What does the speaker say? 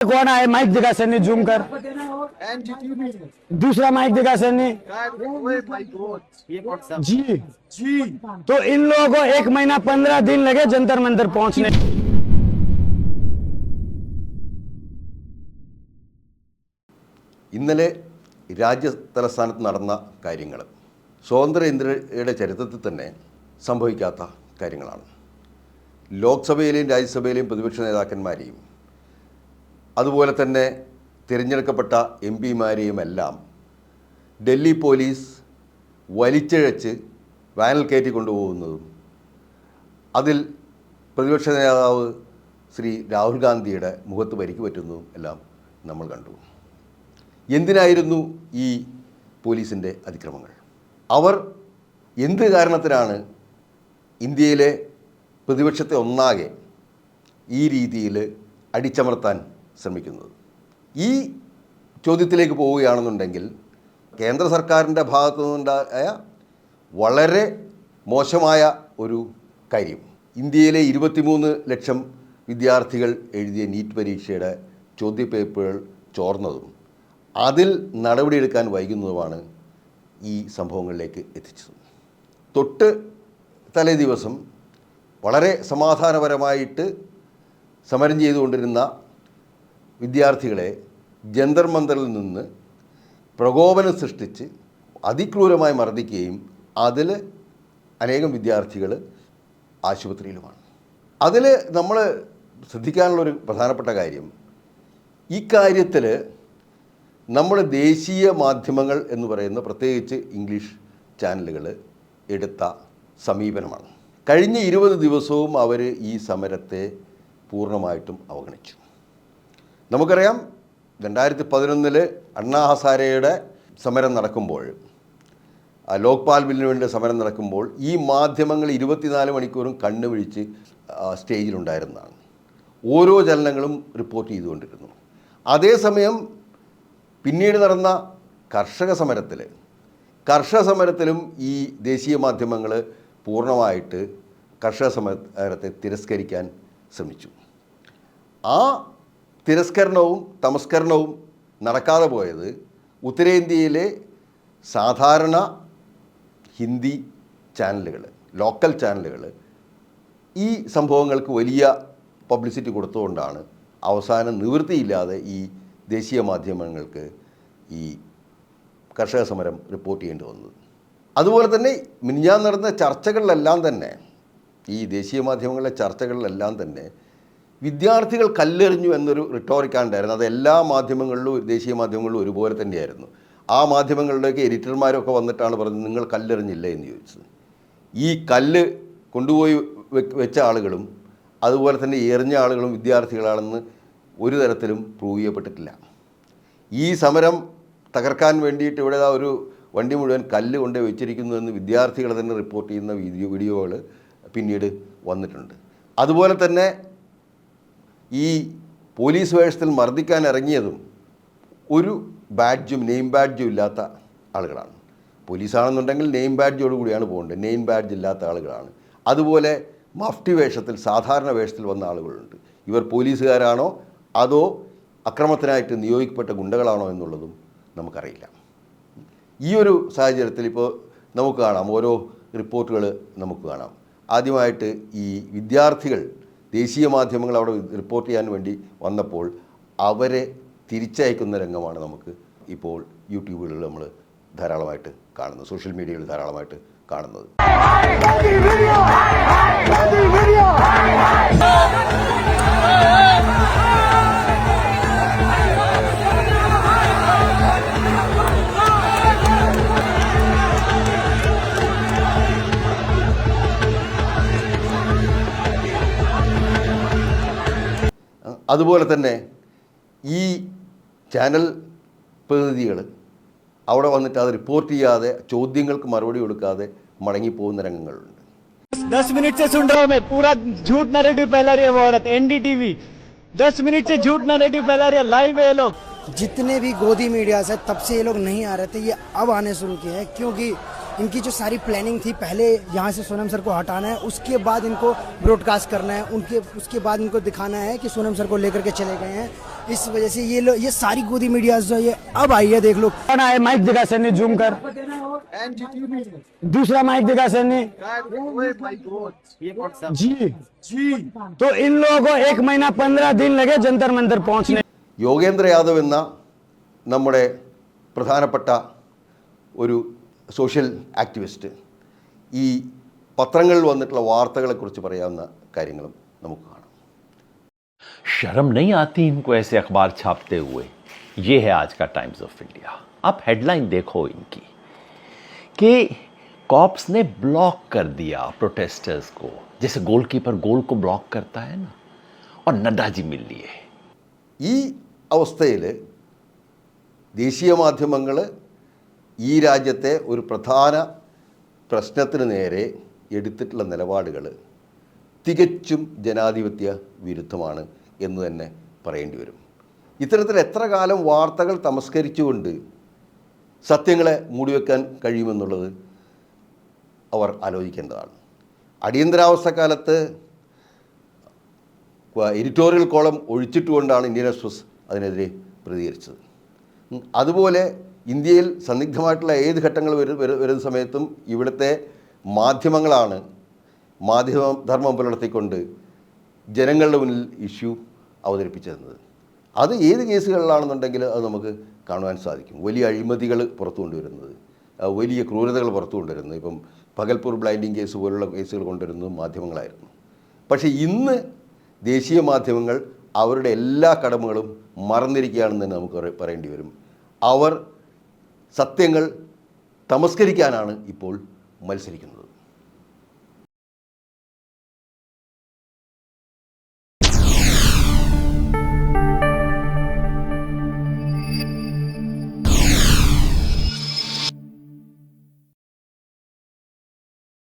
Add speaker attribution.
Speaker 1: कौन है माइक दिखा सन्नी जूम कर दूसरा माइक दिखा सन्नी जी जी तो इन लोगों को 1 महीना 15 दिन लगे जंतर मंतर पहुंचने
Speaker 2: ഇന്നലെ രാജ്യതലസ്ഥാനത്ത് നടന്ന കാര്യങ്ങൾ സ്വതന്ത്ര ഇന്ത്യയുടെ ചരിത്രത്തിൽ തന്നെ സംഭവിക്കാത്ത കാര്യങ്ങളാണ്. ലോക്സഭയിലെയും രാജ്യസഭയിലെയും പ്രതിപക്ഷ നേതാക്കന്മാരെയും അതുപോലെ തന്നെ തിരഞ്ഞെടുക്കപ്പെട്ട എം പിമാരെയുമെല്ലാം ഡൽഹി പോലീസ് വലിച്ചിഴച്ച് വാനിൽ കയറ്റി കൊണ്ടുപോകുന്നതും അതിൽ പ്രതിപക്ഷ നേതാവ് ശ്രീ രാഹുൽ ഗാന്ധിയുടെ മുഖത്ത് പരിക്ക് പറ്റുന്നതും എല്ലാം നമ്മൾ കണ്ടു. എന്തിനായിരുന്നു ഈ പോലീസിൻ്റെ അതിക്രമങ്ങൾ? അവർ എന്ത് കാരണത്തിനാണ് ഇന്ത്യയിലെ പ്രതിപക്ഷത്തെ ഒന്നാകെ ഈ രീതിയിൽ അടിച്ചമർത്താൻ ശ്രമിക്കുന്നത്? ഈ ചോദ്യത്തിലേക്ക് പോവുകയാണെന്നുണ്ടെങ്കിൽ കേന്ദ്ര സർക്കാരിൻ്റെ ഭാഗത്തു നിന്നുണ്ടായ വളരെ മോശമായ ഒരു കാര്യം, ഇന്ത്യയിലെ 23 ലക്ഷം വിദ്യാർത്ഥികൾ എഴുതിയ നീറ്റ് പരീക്ഷയുടെ ചോദ്യപേപ്പറുകൾ ചോർന്നതും അതിൽ നടപടിയെടുക്കാൻ വൈകുന്നതുമാണ് ഈ സംഭവങ്ങളിലേക്ക് എത്തിച്ചത്. തൊട്ട് തലേ ദിവസം വളരെ സമാധാനപരമായിട്ട് സമരം ചെയ്തുകൊണ്ടിരുന്ന വിദ്യാർത്ഥികളെ ജന്തർ മന്ദറിൽ നിന്ന് പ്രകോപനം സൃഷ്ടിച്ച് അതിക്രൂരമായി മർദ്ദിക്കുകയും അതിൽ അനേകം വിദ്യാർത്ഥികൾ ആശുപത്രിയിലുമാണ്. അതിൽ നമ്മൾ ശ്രദ്ധിക്കാനുള്ളൊരു പ്രധാനപ്പെട്ട കാര്യം, ഈ കാര്യത്തിൽ നമ്മുടെ ദേശീയ മാധ്യമങ്ങൾ എന്ന് പറയുന്ന പ്രത്യേകിച്ച് ഇംഗ്ലീഷ് ചാനലുകൾ എടുത്ത സമീപനമാണ്. കഴിഞ്ഞ 20 ദിവസവും അവർ ഈ സമരത്തെ പൂർണ്ണമായിട്ടും അവഗണിച്ചു. നമുക്കറിയാം, 2011 അണ്ണാ ഹസാരെയുടെ സമരം നടക്കുമ്പോൾ, ലോക്പാൽ ബില്ലിന് വേണ്ടി സമരം നടക്കുമ്പോൾ ഈ മാധ്യമങ്ങൾ 24 മണിക്കൂറും കണ്ണുപിടിച്ച് സ്റ്റേജിലുണ്ടായിരുന്നതാണ്. ഓരോ ചലനങ്ങളും റിപ്പോർട്ട് ചെയ്തുകൊണ്ടിരുന്നു. അതേസമയം പിന്നീട് നടന്ന കർഷക സമരത്തിലും ഈ ദേശീയ മാധ്യമങ്ങൾ പൂർണ്ണമായിട്ട് കർഷക സമരത്തെ തിരസ്കരിക്കാൻ ശ്രമിച്ചു. ആ തിരസ്കരണവും തമസ്കരണവും നടക്കാതെ പോയത് ഉത്തരേന്ത്യയിലെ സാധാരണ ഹിന്ദി ചാനലുകൾ, ലോക്കൽ ചാനലുകൾ ഈ സംഭവങ്ങൾക്ക് വലിയ പബ്ലിസിറ്റി കൊടുത്തുകൊണ്ടാണ് അവസാനം നിവൃത്തിയില്ലാതെ ഈ ദേശീയ മാധ്യമങ്ങൾക്ക് ഈ കർഷക സമരം റിപ്പോർട്ട് ചെയ്യേണ്ടി വന്നത്. അതുപോലെ തന്നെ മിനിഞ്ഞാന്ന് നടന്ന ചർച്ചകളിലെല്ലാം തന്നെ, ഈ ദേശീയ മാധ്യമങ്ങളിലെ ചർച്ചകളിലെല്ലാം തന്നെ വിദ്യാർത്ഥികൾ കല്ലെറിഞ്ഞു എന്നൊരു റിട്ടോറിക്കാണ്ടായിരുന്നു. അത് എല്ലാ മാധ്യമങ്ങളിലും ദേശീയ മാധ്യമങ്ങളിലും ഒരുപോലെ തന്നെയായിരുന്നു. ആ മാധ്യമങ്ങളിലേക്ക് എഡിറ്റർമാരൊക്കെ വന്നിട്ടാണ് പറഞ്ഞത്, നിങ്ങൾ കല്ലെറിഞ്ഞില്ല എന്ന് ചോദിച്ചത്. ഈ കല്ല് കൊണ്ടുപോയി വെച്ച ആളുകളും അതുപോലെ തന്നെ എറിഞ്ഞ ആളുകളും വിദ്യാർത്ഥികളാണെന്ന് ഒരു തരത്തിലും പ്രൂവ് ചെയ്യപ്പെട്ടിട്ടില്ല. ഈ സമരം തകർക്കാൻ വേണ്ടിയിട്ട് ഇവിടെ ഒരു വണ്ടി മുഴുവൻ കല്ല് കൊണ്ട് വെച്ചിരിക്കുന്നു എന്ന് വിദ്യാർത്ഥികൾ തന്നെ റിപ്പോർട്ട് ചെയ്യുന്ന വീഡിയോകൾ പിന്നീട് വന്നിട്ടുണ്ട്. അതുപോലെ തന്നെ ഈ പോലീസ് വേഷത്തിൽ മർദ്ദിക്കാൻ ഇറങ്ങിയതും ഒരു നെയിം ബാഡ്ജും ഇല്ലാത്ത ആളുകളാണ്. പോലീസാണെന്നുണ്ടെങ്കിൽ നെയിം ബാഡ്ജോടുകൂടിയാണ് പോകേണ്ടത്, നെയിം ബാഡ്ജ് ഇല്ലാത്ത ആളുകളാണ്. അതുപോലെ മഫ്റ്റി വേഷത്തിൽ, സാധാരണ വേഷത്തിൽ വന്ന ആളുകളുണ്ട്. ഇവർ പോലീസുകാരാണോ അതോ അക്രമത്തിനായിട്ട് നിയോഗിക്കപ്പെട്ട ഗുണ്ടകളാണോ എന്നുള്ളതും നമുക്കറിയില്ല. ഈ ഒരു സാഹചര്യത്തിൽ ഇപ്പോൾ നമുക്ക് കാണാം, ഓരോ റിപ്പോർട്ടുകൾ നമുക്ക് കാണാം. ആദ്യമായിട്ട് ഈ വിദ്യാർത്ഥികൾ ദേശീയ മാധ്യമങ്ങൾ അവിടെ റിപ്പോർട്ട് ചെയ്യാൻ വേണ്ടി വന്നപ്പോൾ അവരെ തിരിച്ചയക്കുന്ന രംഗമാണ് നമുക്ക് ഇപ്പോൾ യൂട്യൂബുകളിൽ നമ്മൾ ധാരാളമായിട്ട് കാണുന്നത്, സോഷ്യൽ മീഡിയയിൽ ധാരാളമായിട്ട് കാണുന്നത്. അതുപോലെ തന്നെ ഈ ചാനൽ പ്രതിനിധികൾ അവിടെ വന്നിട്ട് അത് റിപ്പോർട്ട് ചെയ്യാതെ, ചോദ്യങ്ങൾക്ക് മറുപടി കൊടുക്കാതെ മടങ്ങിപ്പോകുന്ന രംഗങ്ങളുണ്ട്.
Speaker 1: 10 मिनट से सुन रहा हूँ मैं, पूरा झूठ नैरेटिव फैला रही है वो औरत। एनडीटीवी 10 मिनट से झूठ नैरेटिव फैला रही है, लाइव है ये लोग।
Speaker 3: जितने भी गोदी मीडिया से तब से ये लोग नहीं आ रहे थे, ये अब आने शुरू किए हैं, क्योंकि इनकी जो सारी प्लानिंग थी, पहले यहाँ से सोनम सर को हटाना है, उसके बाद इनको ब्रॉडकास्ट करना है, उसके बाद इनको दिखाना है कि सोनम सर को लेकर के चले गए हैं। इस वजह से ये सारी गोदी मीडिया जो है ये अब आई है, देख लो।
Speaker 1: कौन आए माइक दिखा सर ने जूम कर, दूसरा माइक दिखा सर ने जी। तो इन लोगों को 1 महीना 15 दिन लगे जंतर मंतर पहुंचने.
Speaker 2: യോഗേന്ദ്ര യാദവ് എന്ന നമ്മുടെ പ്രധാനപ്പെട്ട ഒരു സോഷ്യൽ ആക്ടിവിസ്റ്റ് ഈ പത്രങ്ങളിൽ വന്നിട്ടുള്ള വാർത്തകളെക്കുറിച്ച് പറയാവുന്ന കാര്യങ്ങളും നമുക്ക് കാണാം.
Speaker 4: शर्म नहीं आती इनको ऐसे अखबार छापते हुए? ये है आज का टाइम्स ऑफ इंडिया. आप हेडलाइन देखो इनकी कि कॉप्स ने ब्लॉक कर दिया प्रोटेस्टर्स को, जैसे गोलकीपर गोल को ब्लॉक करता है ना, और नड्डा जी मिल लिए.
Speaker 2: ഈ അവസ്ഥയിൽ ദേശീയ മാധ്യമങ്ങൾ ഈ രാജ്യത്തെ ഒരു പ്രധാന പ്രശ്നത്തിന് നേരെ എടുത്തിട്ടുള്ള നിലപാടുകൾ തികച്ചും ജനാധിപത്യ വിരുദ്ധമാണ് എന്ന് തന്നെ പറയേണ്ടി വരും. ഇത്തരത്തിൽ എത്ര കാലം വാർത്തകൾ തമസ്കരിച്ചുകൊണ്ട് സത്യങ്ങളെ മൂടിവെക്കാൻ കഴിയുമെന്നുള്ളത് അവർ ആലോചിക്കേണ്ടതാണ്. അടിയന്തരാവസ്ഥക്കാലത്ത് എഡിറ്റോറിയൽ കോളം ഒഴിച്ചിട്ടുകൊണ്ടാണ് ഇന്ത്യൻ എക്സ്പ്രസ് അതിനെതിരെ പ്രതികരിച്ചത്. അതുപോലെ ഇന്ത്യയിൽ സന്ദിഗ്ധമായിട്ടുള്ള ഏത് ഘട്ടങ്ങൾ വരുന്ന സമയത്തും ഇവിടുത്തെ മാധ്യമങ്ങളാണ് മാധ്യമധർമ്മം പുലർത്തിക്കൊണ്ട് ജനങ്ങളുടെ മുന്നിൽ ഇഷ്യൂ അവതരിപ്പിച്ചിരുന്നത്. അത് ഏത് കേസുകളിലാണെന്നുണ്ടെങ്കിൽ അത് നമുക്ക് കാണുവാൻ സാധിക്കും. വലിയ അഴിമതികൾ പുറത്തു കൊണ്ടുവരുന്നത്, വലിയ ക്രൂരതകൾ പുറത്തു കൊണ്ടുവരുന്നത്, ഇപ്പം പകൽപൂർ ബ്ലൈൻഡിങ് കേസ് പോലുള്ള കേസുകൾ കൊണ്ടുവരുന്നത് മാധ്യമങ്ങളായിരുന്നു. പക്ഷേ ഇന്ന് ദേശീയ മാധ്യമങ്ങൾ അവരുടെ എല്ലാ കടമകളും മറന്നിരിക്കുകയാണെന്ന് തന്നെ നമുക്ക് പറയേണ്ടി വരും. അവർ സത്യങ്ങൾ തമസ്കരിക്കാനാണ് ഇപ്പോൾ മത്സരിക്കുന്നത്.